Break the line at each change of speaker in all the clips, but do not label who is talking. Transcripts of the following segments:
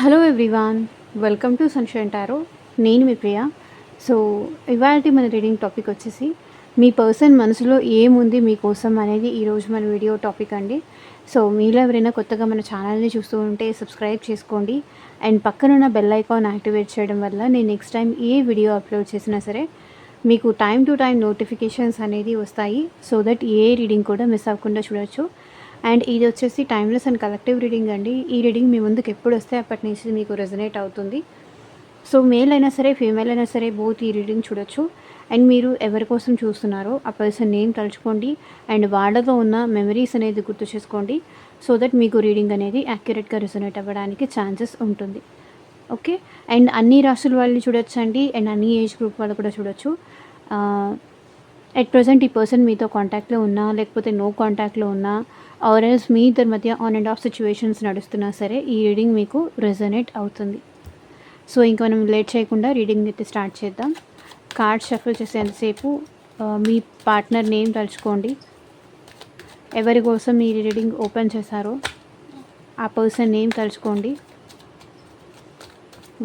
Hello everyone, welcome to sunshine tarot. నేను మీ ప్రియ. So ఇవాళ మన రీడింగ్ టాపిక్ వచ్చేసి మీ పర్సన్ మనసులో ఏముంది మీకోసం అనేది ఈరోజు మన వీడియో టాపిక్ అండి. సో మీలో ఎవరైనా కొత్తగా మన ఛానల్ని చూస్తూ ఉంటే సబ్స్క్రైబ్ చేసుకోండి అండ్ పక్కనున్న బెల్ ఐకాన్ యాక్టివేట్ చేయడం వల్ల నేను నెక్స్ట్ టైం ఏ వీడియో అప్లోడ్ చేసినా సరే మీకు టైం టు టైం నోటిఫికేషన్స్ అనేది వస్తాయి. సో దట్ ఏ రీడింగ్ కూడా మిస్ అవ్వకుండా చూడొచ్చు. అండ్ ఇది వచ్చేసి టైమ్లెస్ అండ్ కలెక్టివ్ రీడింగ్ అండి. ఈ రీడింగ్ మీ ముందుకు ఎప్పుడు వస్తే అప్పటి నుంచి మీకు రెజనేట్ అవుతుంది. సో మేల్ అయినా సరే ఫీమేల్ అయినా సరే బోత్ ఈ రీడింగ్ చూడొచ్చు. అండ్ మీరు ఎవరి కోసం చూస్తున్నారో ఆ పర్సన్ నేమ్ తలుచుకోండి అండ్ వాళ్ళతో ఉన్న మెమరీస్ అనేది గుర్తు చేసుకోండి. సో దట్ మీకు రీడింగ్ అనేది యాక్యురేట్గా రెజనేట్ అవ్వడానికి ఛాన్సెస్ ఉంటుంది. ఓకే. అండ్ అన్ని రాసుల వాళ్ళు చూడొచ్చు అండి అండ్ అన్ని ఏజ్ గ్రూప్ వాళ్ళు కూడా చూడొచ్చు. ఎట్ ప్రజెంట్ ఈ పర్సన్ మీతో కాంటాక్ట్లో ఉన్నా లేకపోతే నో కాంటాక్ట్లో ఉన్నా ఆర్ ఎల్స్ మీ ఇద్దరి మధ్య ఆన్ అండ్ ఆఫ్ సిచ్యువేషన్స్ నడుస్తున్నా సరే ఈ రీడింగ్ మీకు రెజనేట్ అవుతుంది. సో ఇంకా మనం లేట్ చేయకుండా రీడింగ్ అయితే స్టార్ట్ చేద్దాం. కార్డ్ షఫల్ చేసేంతసేపు మీ పార్ట్నర్ నేమ్ తలుచుకోండి. ఎవరి కోసం ఈ రీడింగ్ ఓపెన్ చేశారో ఆ పర్సన్ నేమ్ తలుచుకోండి.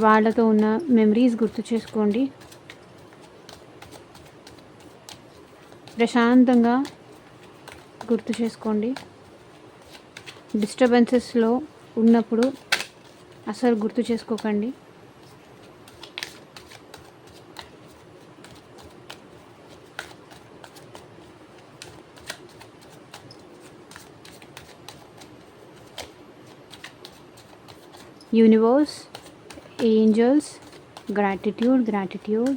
వాళ్ళతో ఉన్న మెమరీస్ గుర్తు చేసుకోండి. ప్రశాంతంగా గుర్తు చేసుకోండి. డిస్టర్బెన్సెస్లో ఉన్నప్పుడు అసలు గుర్తు చేసుకోకండి. Universe, angels, gratitude.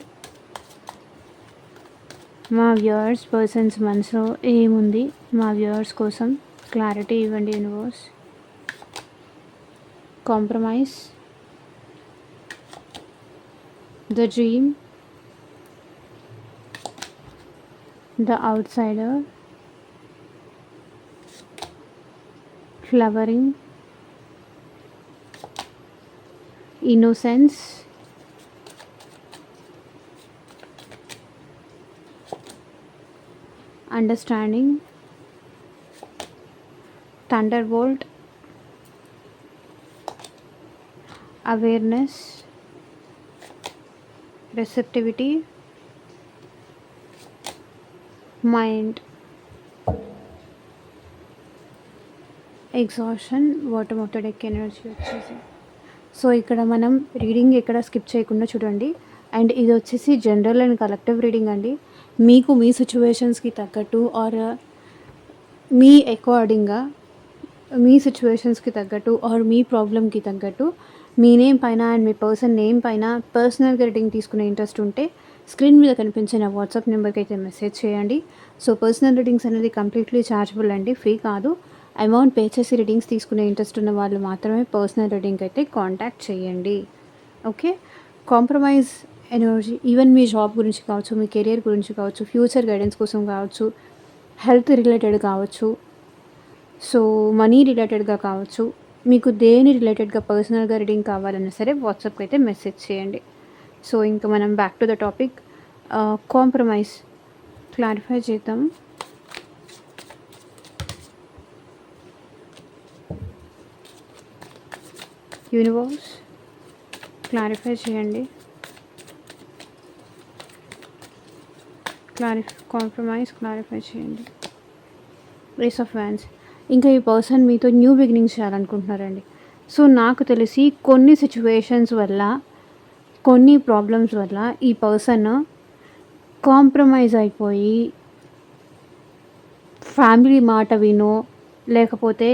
మా వ్యూవర్స్ పర్సన్స్ మనసులో ఏముంది, మా వ్యూవర్స్ కోసం క్లారిటీ ఇవ్వండి universe. Compromise, the dream, the outsider, flowering, innocence, understanding, thunderbolt, awareness, receptivity, mind, exhaustion, bottom of the deck energy వచ్చేసి. సో ఇక్కడ మనం రీడింగ్ ఎక్కడ స్కిప్ చేయకుండా చూడండి. అండ్ ఇది వచ్చేసి జనరల్ అండ్ కలెక్టివ్ రీడింగ్ అండి. మీకు మీ సిచ్యువేషన్స్కి తగ్గట్టు ఆర్ మీ అకార్డింగ్గా మీ సిచ్యువేషన్స్కి తగ్గట్టు ఆర్ మీ ప్రాబ్లమ్కి తగ్గట్టు మీ నేమ్ పైన అండ్ మీ పర్సన్ నేమ్ పైన పర్సనల్గా రీడింగ్ తీసుకునే ఇంట్రెస్ట్ ఉంటే స్క్రీన్ మీద కనిపించిన వాట్సాప్ నెంబర్కి అయితే మెసేజ్ చేయండి. సో పర్సనల్ రీడింగ్స్ అనేది కంప్లీట్లీ ఛార్జబుల్ అండి, ఫ్రీ కాదు. అమౌంట్ పే చేసి రీడింగ్స్ తీసుకునే ఇంట్రెస్ట్ ఉన్న వాళ్ళు మాత్రమే పర్సనల్ రీడింగ్ అయితే కాంటాక్ట్ చేయండి. ఓకే. కాంప్రమైజ్ ఎనర్జీ ఈవెన్ మీ జాబ్ గురించి కావచ్చు, మీ కెరియర్ గురించి కావచ్చు, ఫ్యూచర్ గైడెన్స్ కోసం కావచ్చు, హెల్త్ రిలేటెడ్ కావచ్చు, సో మనీ రిలేటెడ్గా కావచ్చు, మీకు దేని రిలేటెడ్గా పర్సనల్గా రీడింగ్ కావాలన్నా సరే వాట్సాప్కి అయితే మెసేజ్ చేయండి. సో ఇంకా మనం back to the topic. Compromise clarify చేద్దాం. యూనివర్స్ క్లారిఫై చేయండి. కాంప్రమైజ్ క్లారిఫై చేయండి. Ace of wands. ఇంకా ఈ పర్సన్ మీతో న్యూ బిగినింగ్స్ చేయాలనుకుంటున్నారండి. సో నాకు తెలిసి కొన్ని సిచ్యువేషన్స్ వల్ల, కొన్ని ప్రాబ్లమ్స్ వల్ల ఈ పర్సన్ కాంప్రమైజ్ అయిపోయి ఫ్యామిలీ మాట వినో లేకపోతే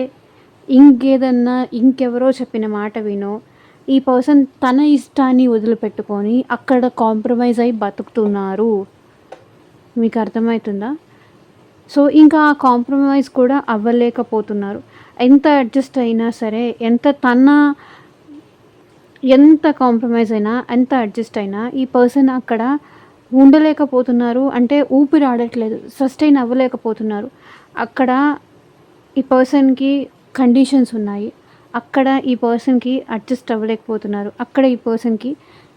ఇంకేదన్నా ఇంకెవరో చెప్పిన మాట వినో ఈ పర్సన్ తన ఇష్టాన్ని వదిలిపెట్టుకొని అక్కడ కాంప్రమైజ్ అయి బతుకుతున్నారు. మీకు అర్థమవుతుందా? సో ఇంకా ఆ కాంప్రమైజ్ కూడా అవ్వలేకపోతున్నారు. ఎంత అడ్జస్ట్ అయినా సరే, ఎంత కాంప్రమైజ్ అయినా, ఎంత అడ్జస్ట్ అయినా ఈ పర్సన్ అక్కడ ఉండలేకపోతున్నారు. అంటే ఊపిరి ఆడట్లేదు, సస్టైన్ అవ్వలేకపోతున్నారు. అక్కడ ఈ పర్సన్కి కండిషన్స్ ఉన్నాయి, అక్కడ ఈ పర్సన్కి అడ్జస్ట్ అవ్వలేకపోతున్నారు. అక్కడ ఈ పర్సన్కి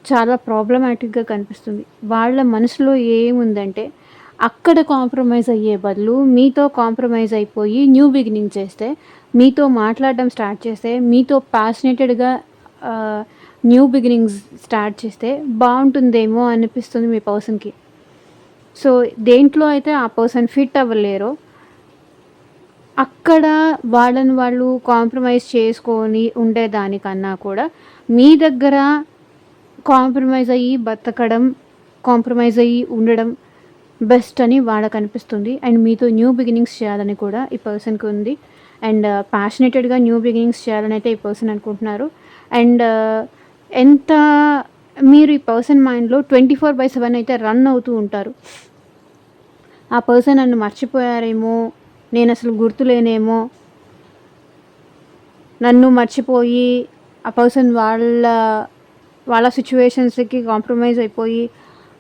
చాలా ప్రాబ్లమాటిక్గా కనిపిస్తుంది. వాళ్ళ మనసులో ఏముందంటే అక్కడ కాంప్రమైజ్ అయ్యే బదులు మీతో కాంప్రమైజ్ అయిపోయి న్యూ బిగినింగ్ చేస్తే, మీతో మాట్లాడడం స్టార్ట్ చేస్తే, మీతో ప్యాషనేటెడ్గా న్యూ బిగినింగ్స్ స్టార్ట్ చేస్తే బాగుంటుందేమో అనిపిస్తుంది మీ పర్సన్కి. సో దేంట్లో అయితే ఆ పర్సన్ ఫిట్ అవ్వలేరో అక్కడ వాళ్ళని వాళ్ళు కాంప్రమైజ్ చేసుకొని ఉండేదానికన్నా కూడా మీ దగ్గర కాంప్రమైజ్ అయ్యి బతకడం, కాంప్రమైజ్ అయ్యి ఉండడం బెస్ట్ అని వాళ్ళకనిపిస్తుంది. అండ్ మీతో న్యూ బిగినింగ్స్ చేయాలని కూడా ఈ పర్సన్‌కి ఉంది. అండ్ ప్యాషనేటెడ్‌గా న్యూ బిగినింగ్స్ చేయాలని అయితే ఈ పర్సన్ అనుకుంటున్నారు. అండ్ ఎంత మీరు ఈ పర్సన్ మైండ్‌లో 24/7 అయితే రన్ అవుతూ ఉంటారు. ఆ పర్సన్ నన్ను మర్చిపోయారేమో, నేనసలు గుర్తులేనేమో, నన్ను మర్చిపోయి ఆ పర్సన్ వాళ్ళ సిట్యుయేషన్స్‌కి కాంప్రమైజ్ అయిపోయి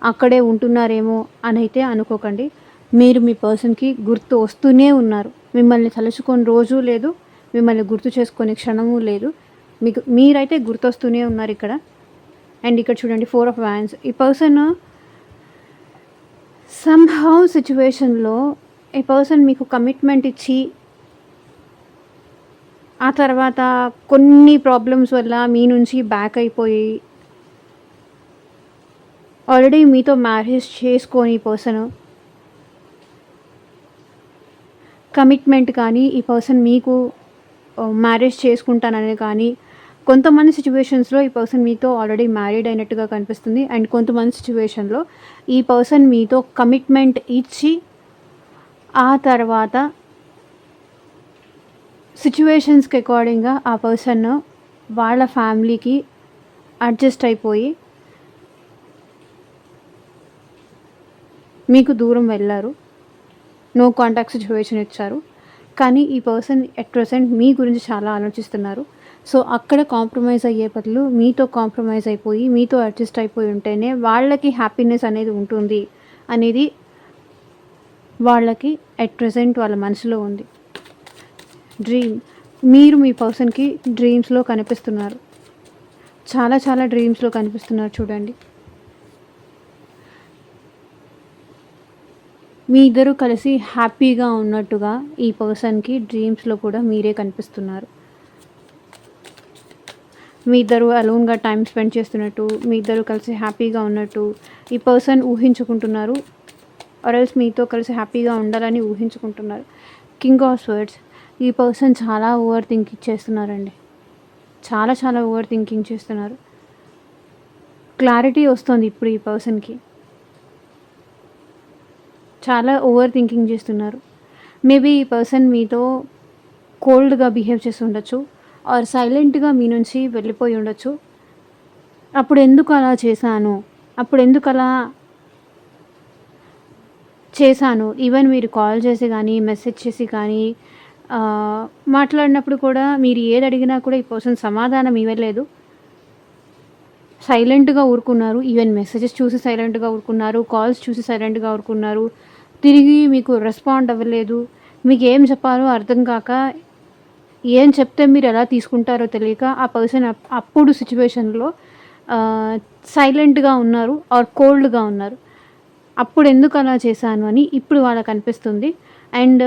అక్కడే ఉంటున్నారేమో అనైతే అనుకోకండి. మీరు మీ పర్సన్‌కి గుర్తు వస్తూనే ఉన్నారు. మిమ్మల్ని తలుచుకొని రోజు లేదు, మిమ్మల్ని గుర్తు చేసుకునే క్షణము లేదు. మీరైతే గుర్తొస్తూనే ఉన్నారు ఇక్కడ. అండ్ ఇక్కడ చూడండి 4 ఆఫ్ వ్యాండ్స్. ఈ పర్సన్ సమ్‌హౌ సిట్యుయేషన్‌లో ఈ పర్సన్ మీకు కమిట్మెంట్ ఇచ్చి ఆ తర్వాత కొన్ని ప్రాబ్లమ్స్ వల్ల మీ నుంచి బ్యాక్ అయిపోయి ఆల్రెడీ మీతో మ్యారేజ్ చేసుకొని ఈ పర్సన్ కమిట్మెంట్ కానీ ఈ పర్సన్ మీకు మ్యారేజ్ చేసుకుంటానని కానీ కొంతమంది సిచ్యువేషన్స్లో ఈ పర్సన్ మీతో ఆల్రెడీ మ్యారీడ్ అయినట్టుగా కనిపిస్తుంది. అండ్ కొంతమంది సిచ్యువేషన్లో ఈ పర్సన్ మీతో కమిట్మెంట్ ఇచ్చి ఆ తర్వాత సిచ్యువేషన్స్కి అకార్డింగ్గా ఆ పర్సన్ వాళ్ళ ఫ్యామిలీకి అడ్జస్ట్ అయిపోయి మీకు దూరం వెళ్ళారు. నో కాంటాక్ట్ సిచ్యువేషన్ ఇచ్చారు. కానీ ఈ పర్సన్ ఎట్ ప్రెజెంట్ మీ గురించి చాలా ఆలోచిస్తున్నారు. సో అక్కడ కాంప్రమైజ్ అయ్యే బదులు మీతో కాంప్రమైజ్ అయిపోయి మీతో అడ్జస్ట్ అయిపోయి ఉంటేనే వాళ్ళకి హ్యాపీనెస్ అనేది ఉంటుంది అనేది వాళ్ళకి ఎట్ ప్రెజెంట్ వాళ్ళ మనసులో ఉంది. డ్రీమ్. మీరు మీ పర్సన్కి డ్రీమ్స్లో కనిపిస్తున్నారు. చాలా చాలా డ్రీమ్స్లో కనిపిస్తున్నారు చూడండి. మీ ఇద్దరు కలిసి హ్యాపీగా ఉన్నట్టుగా ఈ పర్సన్కి డ్రీమ్స్లో కూడా మీరే కనిపిస్తున్నారు. మీ ఇద్దరు అలోన్గా టైం స్పెండ్ చేస్తున్నట్టు, మీ ఇద్దరు కలిసి హ్యాపీగా ఉన్నట్టు ఈ పర్సన్ ఊహించుకుంటున్నారు. ఆర్ఎల్స్ మీతో కలిసి హ్యాపీగా ఉండాలని ఊహించుకుంటున్నారు. King of swords. ఈ పర్సన్ చాలా ఓవర్ థింకింగ్ చేస్తున్నారండి. చాలా చాలా ఓవర్ థింకింగ్ చేస్తున్నారు. క్లారిటీ వస్తుంది ఇప్పుడు ఈ పర్సన్కి. చాలా ఓవర్ థింకింగ్ చేస్తున్నారు. మేబీ ఈ పర్సన్ మీతో కోల్డ్గా బిహేవ్ చేసి ఉండొచ్చు, ఆర్ సైలెంట్గా మీ నుంచి వెళ్ళిపోయి ఉండొచ్చు. అప్పుడు ఎందుకు అలా చేశాను, అప్పుడు ఎందుకు అలా చేశాను, ఈవెన్ మీరు కాల్ చేసి కానీ మెసేజ్ చేసి కానీ మాట్లాడినప్పుడు కూడా మీరు ఏది అడిగినా కూడా ఈ పర్సన్ సమాధానం ఇవ్వలేదు. సైలెంట్గా ఊరుకున్నారు. ఈవెన్ మెసేజెస్ చూసి సైలెంట్గా ఊరుకున్నారు, కాల్స్ చూసి సైలెంట్గా ఊరుకున్నారు. తిరిగి మీకు రెస్పాండ్ అవ్వలేదు. మీకు ఏం చెప్పాలో అర్థం కాక, ఏం చెప్తే మీరు ఎలా తీసుకుంటారో తెలియక ఆ పర్సన్ అప్పుడు సిచ్యువేషన్లో సైలెంట్గా ఉన్నారు ఆర్ కోల్డ్గా ఉన్నారు. అప్పుడు ఎందుకు అలా చేశాను అని ఇప్పుడు వాళ్ళకి అనిపిస్తుంది. అండ్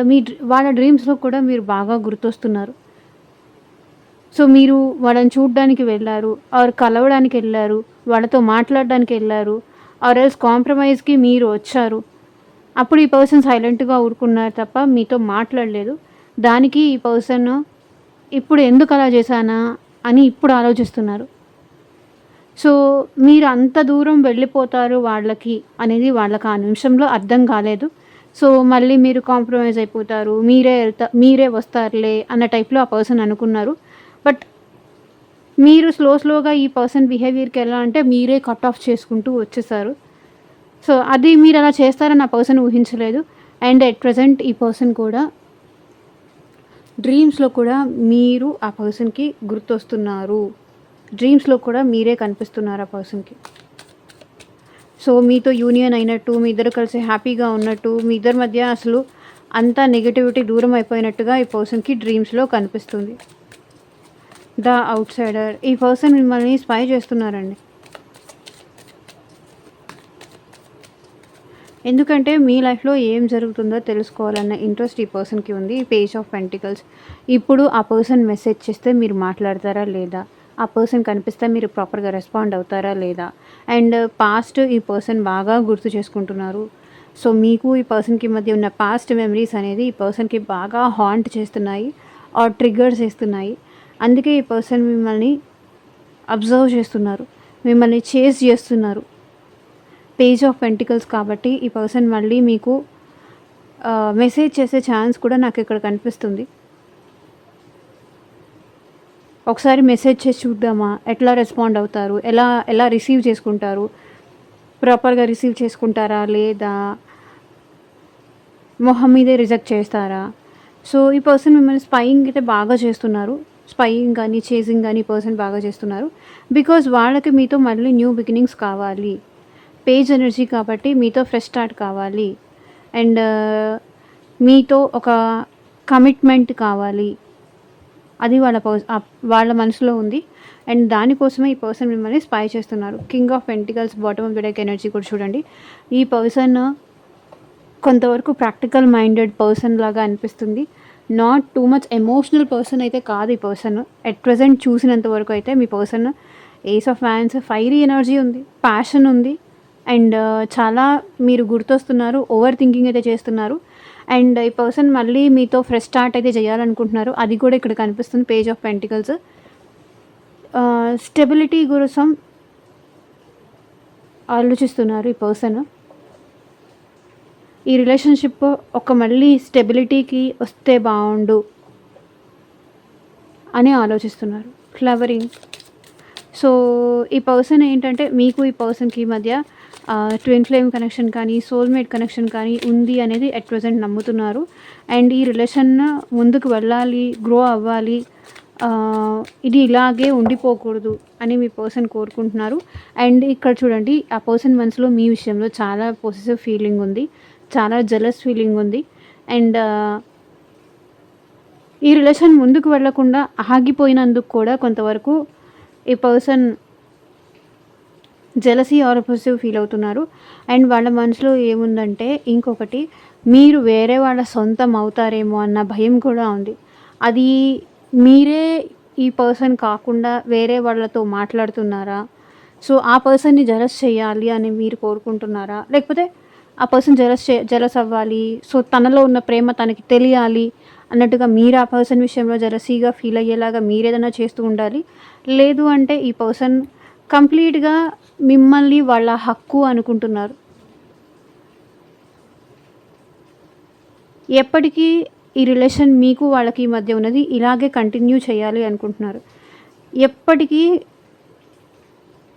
వాళ్ళ డ్రీమ్స్లో కూడా మీరు బాగా గుర్తొస్తున్నారు. సో మీరు వాళ్ళని చూడడానికి వెళ్ళారు, ఆర్ కలవడానికి వెళ్ళారు, వాళ్ళతో మాట్లాడడానికి వెళ్ళారు, ఆర్ ఎల్స్ కాంప్రమైజ్కి మీరు వచ్చారు. అప్పుడు ఈ పర్సన్ సైలెంట్గా ఊరుకున్నారు తప్ప మీతో మాట్లాడలేదు. దానికి ఈ పర్సన్ ఇప్పుడు ఎందుకు అలా చేశానా అని ఇప్పుడు ఆలోచిస్తున్నారు. సో మీరు అంత దూరం వెళ్ళిపోతారు వాళ్ళకి అనేది వాళ్ళకి ఆ నిమిషంలో అర్థం కాలేదు. సో మళ్ళీ మీరు కాంప్రమైజ్ అయిపోతారు, మీరే వస్తారులే అన్న టైప్లో ఆ పర్సన్ అనుకున్నారు. బట్ మీరు స్లోగా ఈ పర్సన్ బిహేవియర్కి ఎలా అంటే మీరే కట్ ఆఫ్ చేసుకుంటూ వచ్చేసారు. సో అది మీరు అలా చేస్తారని ఆ పర్సన్ ఊహించలేదు. అండ్ ఎట్ ప్రజెంట్ ఈ పర్సన్ కూడా డ్రీమ్స్లో కూడా మీరు ఆ పర్సన్కి గుర్తొస్తున్నారు. డ్రీమ్స్లో కూడా మీరే కనిపిస్తున్నారు ఆ పర్సన్కి. సో మీతో యూనియన్ అయినట్టు, మీ ఇద్దరు కలిసి హ్యాపీగా ఉన్నట్టు, మీ ఇద్దరి మధ్య అసలు అంతా నెగిటివిటీ దూరం అయిపోయినట్టుగా ఈ పర్సన్కి డ్రీమ్స్లో కనిపిస్తుంది. The out cider. ఈ పర్సన్ మిమ్మల్ని స్పై చేస్తున్నారండి. ఎందుకంటే మీ లైఫ్లో ఏం జరుగుతుందో తెలుసుకోవాలన్న ఇంట్రెస్ట్ ఈ పర్సన్కి ఉంది. Page of pentacles. ఇప్పుడు ఆ పర్సన్ మెసేజ్ చేస్తే మీరు మాట్లాడతారా లేదా, ఆ పర్సన్ కనిపిస్తే మీరు ప్రాపర్గా రెస్పాండ్ అవుతారా లేదా? అండ్ పాస్ట్ ఈ పర్సన్ బాగా గుర్తు చేసుకుంటున్నారు. సో మీకు ఈ పర్సన్కి మధ్య ఉన్న పాస్ట్ మెమరీస్ అనేది ఈ పర్సన్కి బాగా హాంట్ చేస్తున్నాయి ఆర్ ట్రిగ్గర్స్ చేస్తున్నాయి. అందుకే ఈ పర్సన్ మిమ్మల్ని అబ్జర్వ్ చేస్తున్నారు, మిమ్మల్ని చేజ్ చేస్తున్నారు. పేజ్ ఆఫ్ పెంటికల్స్ కాబట్టి ఈ పర్సన్ మళ్ళీ మీకు మెసేజ్ చేసే ఛాన్స్ కూడా నాకు ఇక్కడ కనిపిస్తుంది. ఒకసారి మెసేజ్ చేసి చూద్దామా, ఎట్లా రెస్పాండ్ అవుతారు, ఎలా ఎలా రిసీవ్ చేసుకుంటారు, ప్రాపర్గా రిసీవ్ చేసుకుంటారా లేదా మొహం మీదే రిజెక్ట్ చేస్తారా? సో ఈ పర్సన్ మిమ్మల్ని స్పైయింగ్ అయితే బాగా చేస్తున్నారు. స్పైయింగ్ కానీ చేసింగ్ కానీ ఈ పర్సన్ బాగా చేస్తున్నారు. బికాజ్ వాళ్ళకి మీతో మళ్ళీ న్యూ బిగినింగ్స్ కావాలి. పేజ్ ఎనర్జీ కాబట్టి మీతో ఫ్రెష్ స్టార్ట్ కావాలి. అండ్ మీతో ఒక కమిట్మెంట్ కావాలి. అది వాళ్ళ మనసులో ఉంది. అండ్ దానికోసమే ఈ పర్సన్ మిమ్మల్ని స్పై చేస్తున్నారు. King of pentacles bottom of the deck energy కూడా చూడండి. ఈ పర్సన్ కొంతవరకు ప్రాక్టికల్ మైండెడ్ పర్సన్ లాగా అనిపిస్తుంది. Not too much emotional person అయితే కాదు ఈ పర్సన్. ఎట్ ప్రజెంట్ చూసినంత వరకు అయితే మీ person ace of wands, fiery energy ఉంది, ప్యాషన్ ఉంది. అండ్ చాలా మీరు గుర్తొస్తున్నారు, ఓవర్ థింకింగ్ అయితే చేస్తున్నారు. అండ్ ఈ పర్సన్ మళ్ళీ మీతో ఫ్రెష్ స్టార్ట్ అయితే చేయాలనుకుంటున్నారు. అది కూడా ఇక్కడ కనిపిస్తుంది. పేజ్ ఆఫ్ పెంటికల్స్ స్టెబిలిటీ కోసం ఆలోచిస్తున్నారు ఈ పర్సన్. ఈ రిలేషన్షిప్ ఒక మళ్ళీ స్టెబిలిటీకి వస్తే బాగుండు అని ఆలోచిస్తున్నారు. ఫ్లవరింగ్. సో ఈ పర్సన్ ఏంటంటే మీకు ఈ పర్సన్కి మధ్య ట్విన్ ఫ్లేమ్ కనెక్షన్ కానీ సోల్మేట్ కనెక్షన్ కానీ ఉంది అనేది అట్ ప్రజెంట్ నమ్ముతున్నారు. అండ్ ఈ రిలేషన్ ముందుకు వెళ్ళాలి, గ్రో అవ్వాలి, ఇది ఇలాగే ఉండిపోకూడదు అని మీ పర్సన్ కోరుకుంటున్నారు. అండ్ ఇక్కడ చూడండి, ఆ పర్సన్ మనసులో మీ విషయంలో చాలా పొసెసివ్ ఫీలింగ్ ఉంది, చాలా జెలస్ ఫీలింగ్ ఉంది. అండ్ ఈ రిలేషన్ ముందుకు వెళ్ళకుండా ఆగిపోయినందుకు కూడా కొంతవరకు ఈ person jealousy or possessive feel అవుతున్నారు. అండ్ వాళ్ళ మనసులో ఏముందంటే ఇంకొకటి, మీరు వేరే వాళ్ళ సొంతం అవుతారేమో అన్న భయం కూడా ఉంది. అది మీరే ఈ పర్సన్ కాకుండా వేరే వాళ్ళతో మాట్లాడుతున్నారా? సో ఆ పర్సన్ని జెలస్ చేయాలి అని మీరు కోరుకుంటున్నారా? లేకపోతే ఆ పర్సన్ జెలస్ అవ్వాలి, సో తనలో ఉన్న ప్రేమ తనకి తెలియాలి అన్నట్టుగా మీరు ఆ పర్సన్ విషయంలో జెలసీగా ఫీల్ అయ్యేలాగా మీరేదైనా చేస్తూ ఉండాలి. లేదు అంటే ఈ పర్సన్ కంప్లీట్గా మిమ్మల్ని వాళ్ళ హక్కు అనుకుంటున్నారు. ఎప్పటికీ ఈ రిలేషన్ మీకు వాళ్ళకి మధ్య ఉన్నది ఇలాగే కంటిన్యూ చేయాలి అనుకుంటున్నారు. ఎప్పటికీ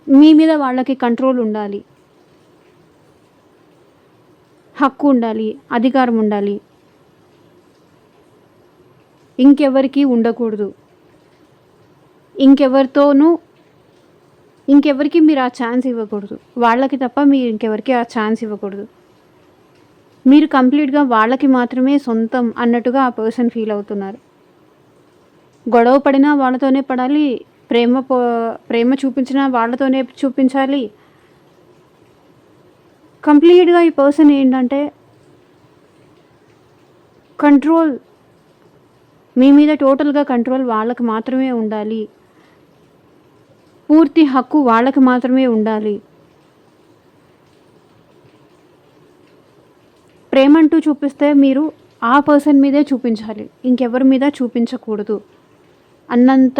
మీ మీద వాళ్ళకి కంట్రోల్ ఉండాలి, హక్కు ఉండాలి, అధికారం ఉండాలి, ఇంకెవరికి ఉండకూడదు. ఇంకెవరికి మీరు ఆ ఛాన్స్ ఇవ్వకూడదు. వాళ్ళకి తప్ప మీరు ఇంకెవరికి ఆ ఛాన్స్ ఇవ్వకూడదు. మీరు కంప్లీట్గా వాళ్ళకి మాత్రమే సొంతం అన్నట్టుగా ఆ పర్సన్ ఫీల్ అవుతున్నారు. గొడవ పడినా వాళ్ళతోనే పడాలి, ప్రేమ చూపించినా వాళ్ళతోనే చూపించాలి. కంప్లీట్గా ఈ పర్సన్ ఏంటంటే కంట్రోల్, మీ మీద టోటల్గా కంట్రోల్ వాళ్ళకి మాత్రమే ఉండాలి, పూర్తి హక్కు వాళ్ళకి మాత్రమే ఉండాలి. ప్రేమంటూ చూపిస్తే మీరు ఆ పర్సన్ మీదే చూపించాలి, ఇంకెవరి మీద చూపించకూడదు అన్నంత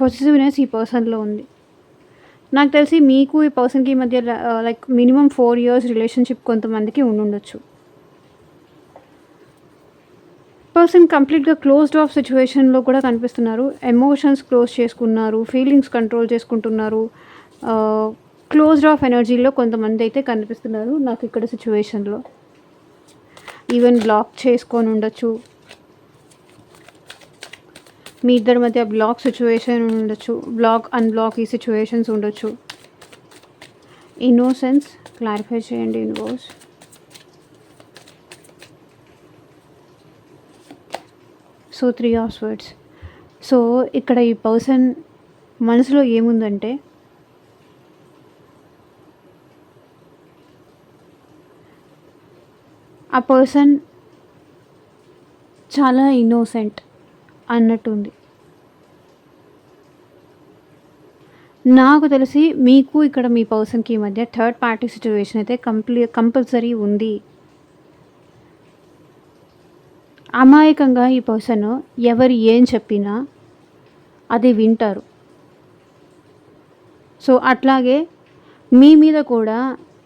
పొసెసివ్నెస్ ఈ పర్సన్లో ఉంది. నాకు తెలిసి మీకు ఈ పర్సన్కి మధ్య లైక్ మినిమం 4 years రిలేషన్షిప్ కొంతమందికి ఉండుండొచ్చు. పర్సన్ కంప్లీట్గా క్లోజ్డ్ ఆఫ్ సిచ్యువేషన్లో కూడా కనిపిస్తున్నారు. ఎమోషన్స్ క్లోజ్ చేసుకున్నారు, ఫీలింగ్స్ కంట్రోల్ చేసుకుంటున్నారు. క్లోజ్డ్ ఆఫ్ ఎనర్జీలో కొంతమంది అయితే కనిపిస్తున్నారు నాకు ఇక్కడ సిచ్యువేషన్లో. ఈవెన్ బ్లాక్ చేసుకొని ఉండొచ్చు, మీ ఇద్దరి మధ్య బ్లాక్ సిచ్యువేషన్ ఉండొచ్చు, బ్లాక్ అన్బ్లాక్ ఈ సిచ్యువేషన్స్ ఉండొచ్చు. ఇన్నోసెన్స్ క్లారిఫై చేయండి universe. So 3 of Swords. So ఇక్కడ ఈ పర్సన్ మనసులో ఏముందంటే ఆ పర్సన్ చాలా ఇన్నోసెంట్ అన్నట్టుంది. నాకు తెలిసి మీకు ఇక్కడ మీ పర్సన్‌కి మధ్య థర్డ్ పార్టీ సిట్యుయేషన్ అయితే కంపల్సరీ ఉంది. అమాయకంగా ఈ పర్సన్ ఎవరు ఏం చెప్పినా అది వింటారు. సో, అట్లాగే మీ మీద కూడా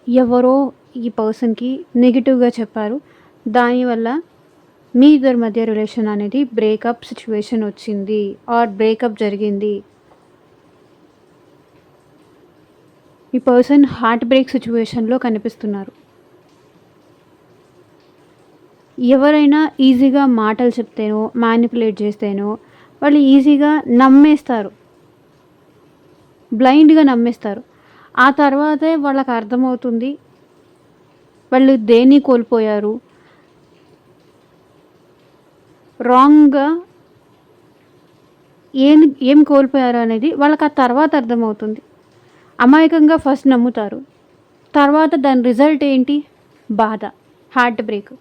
ఎవరో ఈ పర్సన్‌కి నెగెటివ్‌గా చెప్పారు. దానివల్ల మీ ఇద్దరి మధ్య రిలేషన్ అనేది బ్రేకప్ సిట్యుయేషన్ వచ్చింది ఆర్ బ్రేకప్ జరిగింది. ఈ పర్సన్ హార్ట్ బ్రేక్ సిట్యుయేషన్‌లో కనిపిస్తున్నారు. ఎవరైనా ఈజీగా మాటలు చెప్తేనో, మ్యానిపులేట్ చేస్తేనో వాళ్ళు ఈజీగా నమ్మేస్తారు. బ్లైండ్‌గా నమ్మేస్తారు. ఆ తర్వాతే వాళ్ళకి అర్థమవుతుంది వాళ్ళు దేన్ని కోల్పోయారు. రాంగ్‌గా ఏం కోల్పోయారు అనేది వాళ్ళకి ఆ తర్వాత అర్థమవుతుంది. అమాయకంగా ఫస్ట్ నమ్ముతారు. తర్వాత దాని రిజల్ట్ ఏంటి? బాధ, హార్ట్ బ్రేక్.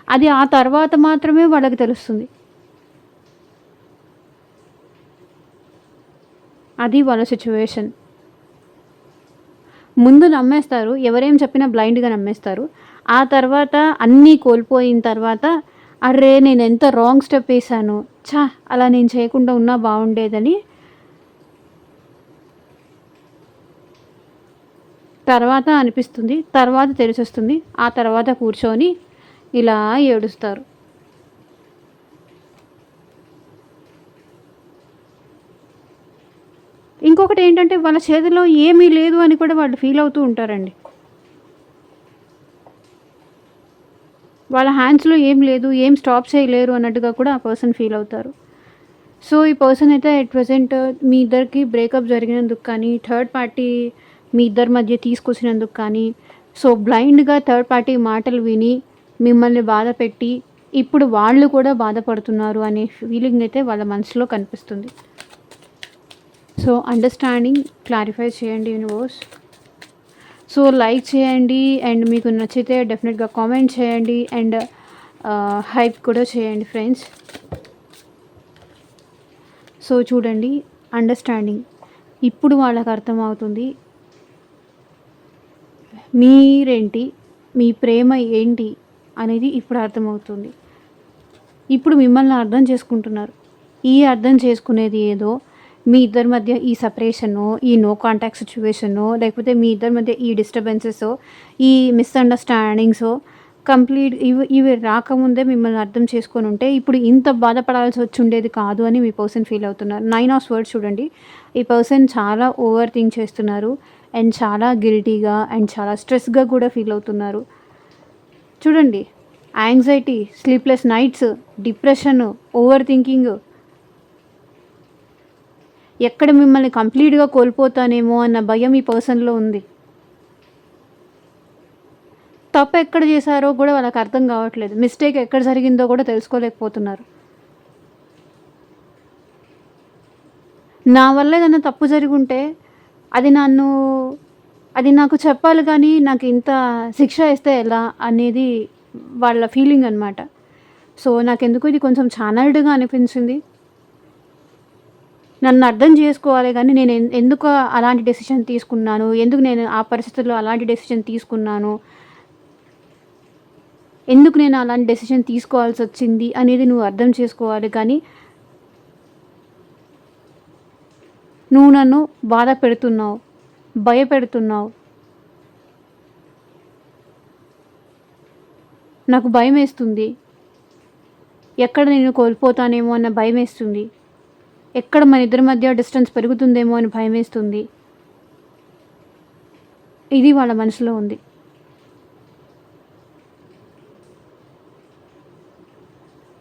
అది ఆ తర్వాత మాత్రమే వాళ్ళకి తెలుస్తుంది. అది వాళ్ళ సిట్యుయేషన్. ముందు నమ్మేస్తారు. ఎవరేం చెప్పినా బ్లైండ్‌గా నమ్మేస్తారు. ఆ తర్వాత అన్నీ కోల్పోయిన తర్వాత అర్రే! నేనెంత రాంగ్ స్టెప్ ఏసాను. ఛ! అలా నేను చేయకుండా ఉన్నా బావుండేదని తర్వాత అనిపిస్తుంది. తర్వాత తెలిసొస్తుంది. ఆ తర్వాత కూర్చొని ఇలా ఏడుస్తారు. ఇంకొకటేంటంటే వాళ్ళ చేతిలో ఏమీ లేదు అని కూడా వాళ్ళు ఫీల్ అవుతూ ఉంటారండి. వాళ్ళ హ్యాండ్స్‌లో ఏం లేదు, ఏం స్టాప్ చేయలేరు అన్నట్టుగా కూడా ఆ పర్సన్ ఫీల్ అవుతారు. సో, ఈ పర్సన్ అయితే ఎట్ ప్రెజెంట్ మీ ఇద్దరికి బ్రేకప్ జరిగినందుకు కానీ, థర్డ్ పార్టీ మీ ఇద్దరి మధ్య తీసుకొచ్చినందుకు కానీ, సో, బ్లైండ్‌గా థర్డ్ పార్టీ మాటలు విని, మిమ్మల్ని బాధపెట్టి, ఇప్పుడు వాళ్ళు కూడా బాధపడుతున్నారు అనే ఫీలింగ్ అయితే వాళ్ళ మనసులో కనిపిస్తుంది. సో, అండర్‌స్టాండింగ్ క్లారిఫై చేయండి యూనివర్స్. సో, లైక్ చేయండి అండ్ మీకు నచ్చితే డెఫినెట్‌గా కామెంట్ చేయండి అండ్ హైప్ కూడా చేయండి ఫ్రెండ్స్. సో, చూడండి అండర్‌స్టాండింగ్. ఇప్పుడు వాళ్ళకి అర్థమవుతుంది. మీరేంటి, మీ ప్రేమ ఏంటి అనేది ఇప్పుడు అర్థమవుతుంది. ఇప్పుడు మిమ్మల్ని అర్థం చేసుకుంటున్నారు. ఈ అర్థం చేసుకునేది ఏదో మీ ఇద్దరి మధ్య ఈ సెపరేషనో, ఈ నో కాంటాక్ట్ సిట్యుయేషనో, లేకపోతే మీ ఇద్దరి మధ్య ఈ డిస్టర్బెన్సెసో, ఈ మిస్‌అండర్‌స్టాండింగ్సో ఇవి రాకముందే మిమ్మల్ని అర్థం చేసుకొనుంటే ఇప్పుడు ఇంత బాధపడాల్సి వచ్చుండేది కాదు అని మీ పర్సన్ ఫీల్ అవుతున్నారు. 9 ఆఫ్ స్వర్డ్స్ చూడండి. ఈ పర్సన్ చాలా ఓవర్ థింక్ చేస్తున్నారు అండ్ చాలా గిల్టీగా అండ్ చాలా స్ట్రెస్‌గా కూడా ఫీల్ అవుతున్నారు. చూడండి anxiety, sleepless nights, depression, over thinking, ఎక్కడ మిమ్మల్ని కంప్లీట్‌గా కోల్పోతానేమో అన్న భయం ఈ పర్సన్‌లో ఉంది. తప్పు ఎక్కడ చేశారో కూడా వాళ్ళకి అర్థం కావట్లేదు. మిస్టేక్ ఎక్కడ జరిగిందో కూడా తెలుసుకోలేకపోతున్నారు. నా వల్ల ఏదైనా తప్పు జరిగుంటే అది అది నాకు చెప్పాలి కానీ నాకు ఇంత శిక్ష ఇస్తే ఎలా అనేది వాళ్ళ ఫీలింగ్ అనమాట. సో, నాకెందుకో ఇది కొంచెం ఛానల్డ్‌గా అనిపించింది. నన్ను అర్థం చేసుకోవాలి గానీ నేను ఎందుకు అలాంటి డెసిషన్ తీసుకున్నాను? ఎందుకు నేను ఆ పరిస్థితుల్లో అలాంటి డెసిషన్ తీసుకున్నాను? ఎందుకు నేను అలాంటి డెసిషన్ తీసుకోవాల్సొచ్చింది అనేది నువ్వు అర్థం చేసుకోవాలి కానీ, నువ్వు నన్ను బాధ పెడుతున్నావు, భయపెడుతున్నావు. నాకు భయమేస్తుంది. ఎక్కడ నేను కోల్పోతానేమో అన్న భయమేస్తుంది. ఎక్కడ మన ఇద్దరి మధ్య డిస్టెన్స్ పెరుగుతుందేమో అని భయమేస్తుంది. ఇది వాళ్ళ మనసులో ఉంది.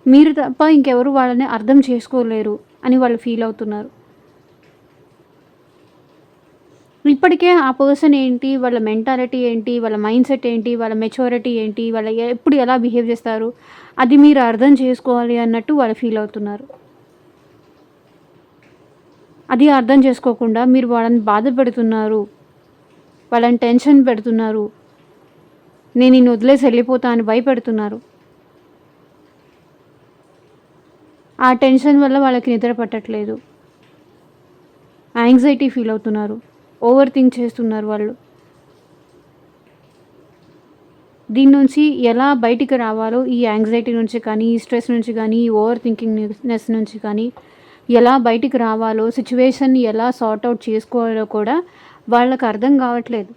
మీరు తప్ప ఇంకెవరు వాళ్ళని అర్థం చేసుకోలేరు అని వాళ్ళు ఫీల్ అవుతున్నారు. ఇప్పటికే ఆ పర్సన్ ఏంటి, వాళ్ళ మెంటాలిటీ ఏంటి, వాళ్ళ మైండ్ సెట్ ఏంటి, వాళ్ళ మెచ్యూరిటీ ఏంటి, వాళ్ళు ఎప్పుడు ఎలా బిహేవ్ చేస్తారు, అది మీరు అర్థం చేసుకోవాలి అన్నట్టు వాళ్ళు ఫీల్ అవుతున్నారు. అది అర్థం చేసుకోకుండా మీరు వాళ్ళని బాధ పెడుతున్నారు, వాళ్ళని టెన్షన్ పెడుతున్నారు, నేను నిన్ను వదిలేసి వెళ్ళిపోతా అని భయపెడుతున్నారు. ఆ టెన్షన్ వల్ల వాళ్ళకి నిద్ర పట్టట్లేదు, యాంగ్జైటీ ఫీల్ అవుతున్నారు. ఓవర్ థింక్ చేస్తున్నారు వాళ్ళు. దీని నుంచి ఎలా బయటికి రావాలో, ఈ యాంగ్జైటీ నుంచి కానీ, ఈ స్ట్రెస్ నుంచి కానీ, ఈ ఓవర్ థింకింగ్‌నెస్ నుంచి కానీ ఎలా బయటికి రావాలో, సిట్యుయేషన్‌ని ఎలా సార్ట్ ఔట్ చేసుకోవాలో కూడా వాళ్ళకి అర్థం కావట్లేదు.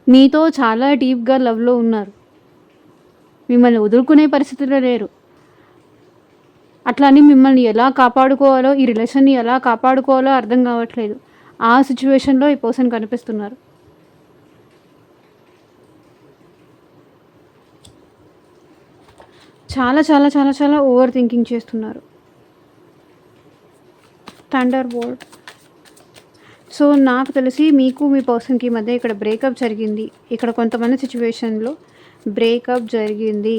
మీతో చాలా డీప్‌గా లవ్‌లో ఉన్నారు. మిమ్మల్ని వదులుకునే పరిస్థితిలో లేరు. అట్లా అని మిమ్మల్ని ఎలా కాపాడుకోవాలో, ఈ రిలేషన్‌ని ఎలా కాపాడుకోవాలో అర్థం కావట్లేదు. ఆ సిట్యుయేషన్‌లో ఈ పర్సన్ కనిపిస్తున్నారు. చాలా చాలా చాలా చాలా ఓవర్ థింకింగ్ చేస్తున్నారు. Thunderbolt. సో నాకు తెలిసి మీకు మీ పర్సన్‌కి మధ్య ఇక్కడ బ్రేకప్ జరిగింది. ఇక్కడ కొంతమంది సిట్యుయేషన్‌లో బ్రేకప్ జరిగింది.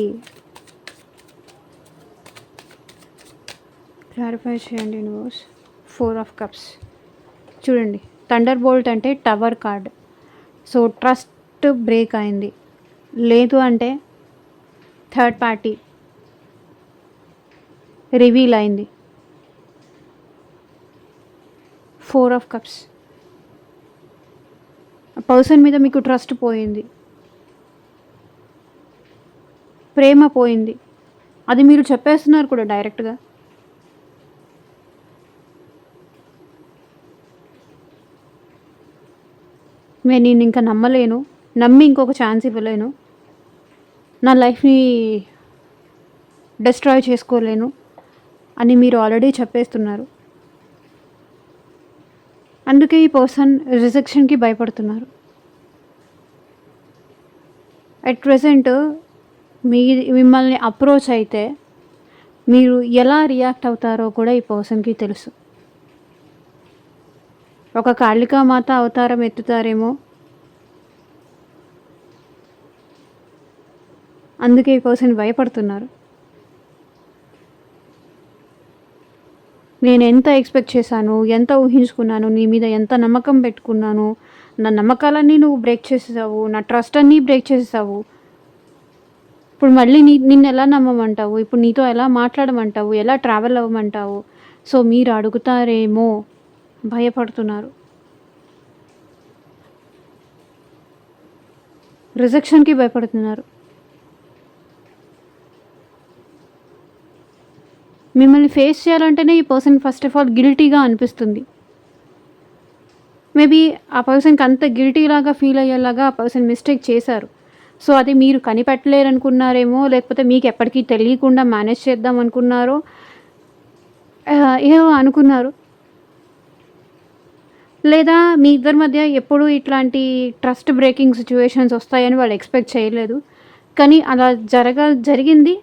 క్లారిఫై చేయండి యూనివర్స్. 4 of cups. చూడండి, థండర్ బోల్ట్ అంటే tower card. So trust break అయింది. లేదు అంటే థర్డ్ పార్టీ రివీల్ అయింది. 4 ఆఫ్ కప్స్. పర్సన్ మీద మీకు ట్రస్ట్ పోయింది, ప్రేమ పోయింది. అది మీరు చెప్పేస్తున్నారు కూడా డైరెక్ట్గా. నేను ఇంకా నమ్మలేను, నమ్మి ఇంకొక ఛాన్స్ ఇవ్వలేను, నా లైఫ్ని డిస్ట్రాయ్ చేసుకోలేను అని మీరు ఆల్రెడీ చెప్పేస్తున్నారు. అందుకే ఈ పర్సన్ రిజెక్షన్కి భయపడుతున్నారు. అట్ ప్రెజెంట్ మిమ్మల్ని అప్రోచ్ అయితే మీరు ఎలా రియాక్ట్ అవుతారో కూడా ఈ పర్సన్కి తెలుసు. ఒక కాళికామాత అవతారం ఎత్తుతారేమో, అందుకే ఈ పర్సన్ భయపడుతున్నారు. నేను ఎంత ఎక్స్పెక్ట్ చేశాను, ఎంత ఊహించుకున్నాను, నీ మీద ఎంత నమ్మకం పెట్టుకున్నాను, నా నమ్మకాలన్నీ నువ్వు బ్రేక్ చేసేసావు, నా ట్రస్ట్ అన్నీ బ్రేక్ చేసేసావు. ఇప్పుడు మళ్ళీ నిన్ను ఎలా నమ్మమంటావు, ఇప్పుడు నీతో ఎలా మాట్లాడమంటావు, ఎలా ట్రావెల్ అవ్వమంటావు. సో మీరు అడుగుతారేమో భయపడుతున్నారు. రిజెక్షన్కి భయపడుతున్నారు. మిమ్మల్ని ఫేస్ చేయాలంటేనే ఈ పర్సన్ ఫస్ట్ ఆఫ్ ఆల్ గిల్టీగా అనిపిస్తుంది. మేబీ ఆ పర్సన్కి అంత గిల్టీలాగా ఫీల్ అయ్యేలాగా ఆ పర్సన్ మిస్టేక్ చేశారు. సో అది మీరు కనిపెట్టలేరు అనుకున్నారేమో, లేకపోతే మీకు ఎప్పటికీ తెలియకుండా మేనేజ్ చేద్దాం అనుకున్నారో, ఏవో అనుకున్నారు. లేదా మీ ఇద్దరి మధ్య ఎప్పుడు ఇట్లాంటి ట్రస్ట్ బ్రేకింగ్ సిచ్యువేషన్స్ వస్తాయని వాళ్ళు ఎక్స్పెక్ట్ చేయలేదు. కానీ అలా జరిగింది.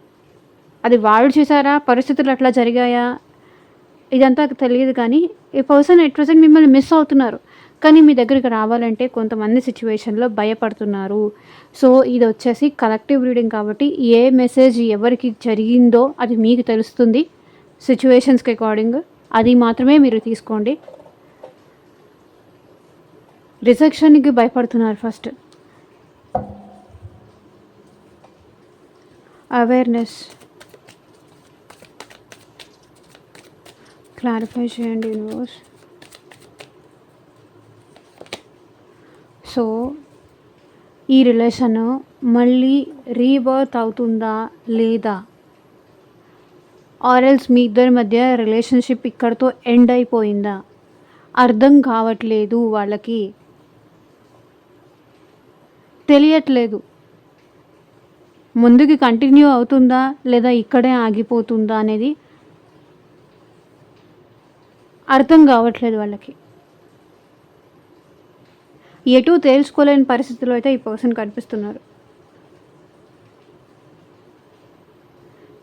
అది వాళ్ళు చేశారా, పరిస్థితులు అట్లా జరిగాయా, ఇదంతా తెలియదు. కానీ ఈ పర్సన్ ఎట్ ప్రెజెంట్ మిమ్మల్ని మిస్ అవుతున్నారు. కానీ మీ దగ్గరికి రావాలంటే కొంతమంది సిచ్యువేషన్లో భయపడుతున్నారు. సో ఇది వచ్చేసి కలెక్టివ్ రీడింగ్ కాబట్టి ఏ మెసేజ్ ఎవరికి జరిగిందో అది మీకు తెలుస్తుంది సిచ్యువేషన్స్కి అకార్డింగ్. అది మాత్రమే మీరు తీసుకోండి. రిజెక్షన్కి భయపడుతున్నారు. First awareness. క్లారిఫై చేయండి యూనివర్స్. సో ఈ రిలేషన్ మళ్ళీ రీబర్త్ అవుతుందా లేదా, ఆర్ఎల్స్ మీ ఇద్దరి మధ్య రిలేషన్షిప్ ఇక్కడితో ఎండ్ అయిపోయిందా, అర్థం కావట్లేదు వాళ్ళకి, తెలియట్లేదు. ముందుకి కంటిన్యూ అవుతుందా లేదా ఇక్కడే ఆగిపోతుందా అనేది అర్థం కావట్లేదు వాళ్ళకి. ఎటు తేల్చుకోలేని పరిస్థితుల్లో అయితే ఈ పర్సన్ కనిపిస్తున్నారు.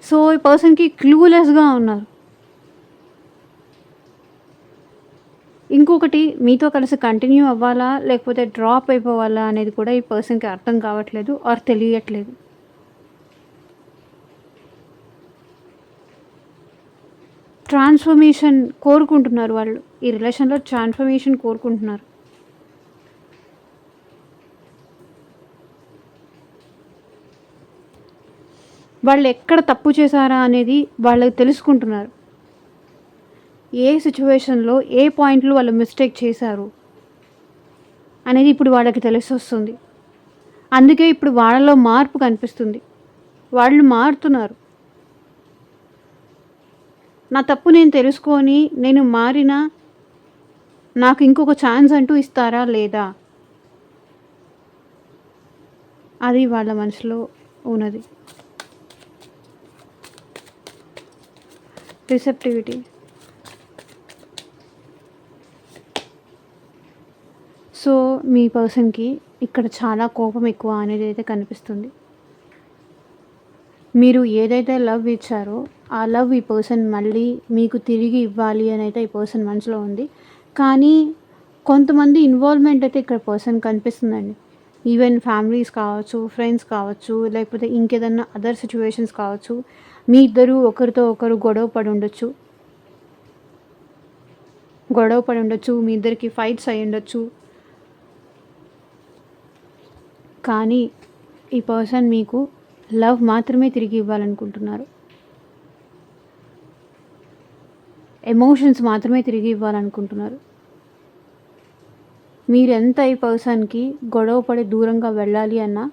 సో ఈ పర్సన్కి క్లూలెస్గా ఉన్నారు. ఇంకొకటి, మీతో కలిసి కంటిన్యూ అవ్వాలా లేకపోతే డ్రాప్ అయిపోవాలా అనేది కూడా ఈ పర్సన్కి అర్థం కావట్లేదు ఆర్ తెలియట్లేదు. ట్రాన్స్ఫర్మేషన్ కోరుకుంటున్నారు వాళ్ళు. ఈ రిలేషన్లో ట్రాన్స్ఫర్మేషన్ కోరుకుంటున్నారు. వాళ్ళు ఎక్కడ తప్పు చేశారా అనేది వాళ్ళకి తెలుసుకుంటున్నారు. ఏ సిచ్యువేషన్లో ఏ పాయింట్లో వాళ్ళు మిస్టేక్ చేశారు అనేది ఇప్పుడు వాళ్ళకి తెలిసొస్తుంది. అందుకే ఇప్పుడు వాళ్ళలో మార్పు కనిపిస్తుంది. వాళ్ళు మారుతున్నారు. నా తప్పు నేను తెలుసుకొని నేను మారినా నాకు ఇంకొక ఛాన్స్ అంటూ ఇస్తారా లేదా, అది వాళ్ళ మనసులో ఉన్నది. రిసెప్టివిటీ. సో మీ పర్సన్కి ఇక్కడ చాలా కోపం ఎక్కువ అనేది అయితే కనిపిస్తుంది. మీరు ఏదైతే లవ్ ఇచ్చారో ఆ లవ్ ఈ పర్సన్ మళ్ళీ మీకు తిరిగి ఇవ్వాలి అని అయితే ఈ పర్సన్ మనసులో ఉంది. కానీ కొంతమంది ఇన్వాల్వ్మెంట్ అయితే ఇక్కడ పర్సన్ కనిపిస్తుందండి. ఈవెన్ ఫ్యామిలీస్ కావచ్చు, ఫ్రెండ్స్ కావచ్చు, లేకపోతే ఇంకేదన్నా అదర్ సిచ్యువేషన్స్ కావచ్చు. మీ ఇద్దరు ఒకరితో ఒకరు గొడవ పడి ఉండొచ్చు, మీ ఇద్దరికి ఫైట్స్ అయి ఉండొచ్చు. కానీ ఈ పర్సన్ మీకు లవ్ మాత్రమే తిరిగి ఇవ్వాలనుకుంటున్నారు. ఎమోషన్స్ మాత్రమే తిరిగి ఇవ్వాలనుకుంటున్నారు. మీరెంత ఈ పర్సన్కి గొడవ పడి దూరంగా వెళ్ళాలి అన్నా,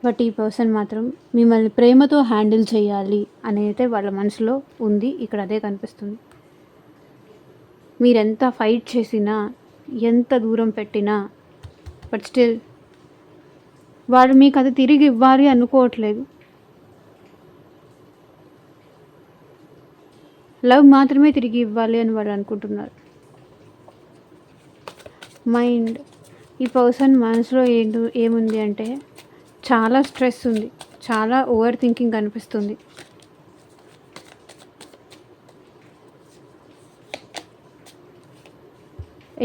బట్ ఈ పర్సన్ మాత్రం మిమ్మల్ని ప్రేమతో హ్యాండిల్ చేయాలి అనేది వాళ్ళ మనసులో ఉంది. ఇక్కడ అదే కనిపిస్తుంది. మీరెంత ఫైట్ చేసినా, ఎంత దూరం పెట్టినా, బట్ స్టిల్ వాళ్ళు మీకు అది తిరిగి ఇవ్వాలి అనుకోవట్లేదు. లవ్ మాత్రమే తిరిగి ఇవ్వాలి అని వాళ్ళు అనుకుంటున్నారు. మైండ్. ఈ పర్సన్ మనసులో ఏముంది అంటే చాలా స్ట్రెస్ ఉంది, చాలా ఓవర్ థింకింగ్ కనిపిస్తుంది.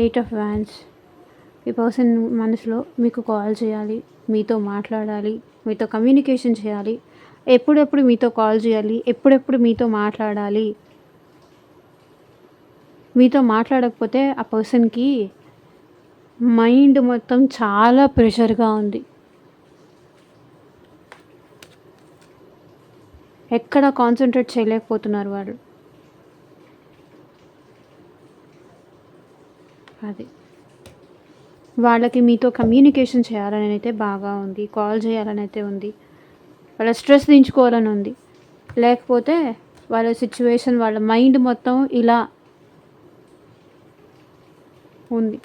Eight of wands. ఈ పర్సన్ మనసులో మీకు కాల్ చేయాలి, మీతో మాట్లాడాలి, మీతో కమ్యూనికేషన్ చేయాలి, ఎప్పుడెప్పుడు మీతో కాల్ చేయాలి, ఎప్పుడెప్పుడు మీతో మాట్లాడాలి. మీతో మాట్లాడకపోతే ఆ పర్సన్కి మైండ్ మొత్తం చాలా ప్రెషర్గా ఉంది. ఎక్కడ కాన్సన్ట్రేట్ చేయలేకపోతున్నారు వాళ్ళు. అది వాళ్ళకి మీతో కమ్యూనికేషన్ చేయాలని అయితే బాగా ఉంది, కాల్ చేయాలని అయితే ఉంది, వాళ్ళ స్ట్రెస్ దించుకోవాలని ఉంది. లేకపోతే వాళ్ళ సిచ్యువేషన్, వాళ్ళ మైండ్ మొత్తం ఇలా ఉంది.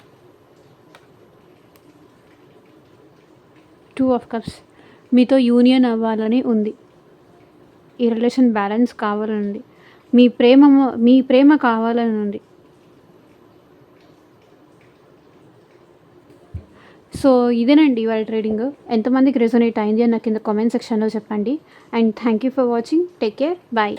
2 ఆఫ్ కప్స్. మీతో యూనియన్ అవ్వాలని ఉంది. ఈ రిలేషన్ బ్యాలెన్స్ కావాలని ఉంది. మీ ప్రేమ కావాలని ఉంది. సో ఇదేనండి ఇవాళ ట్రేడింగ్. ఎంతమందికి రెజొనేట్ అయింది అని నాకు కింద కామెంట్ సెక్షన్లో చెప్పండి. And thank you for watching. Take care. Bye.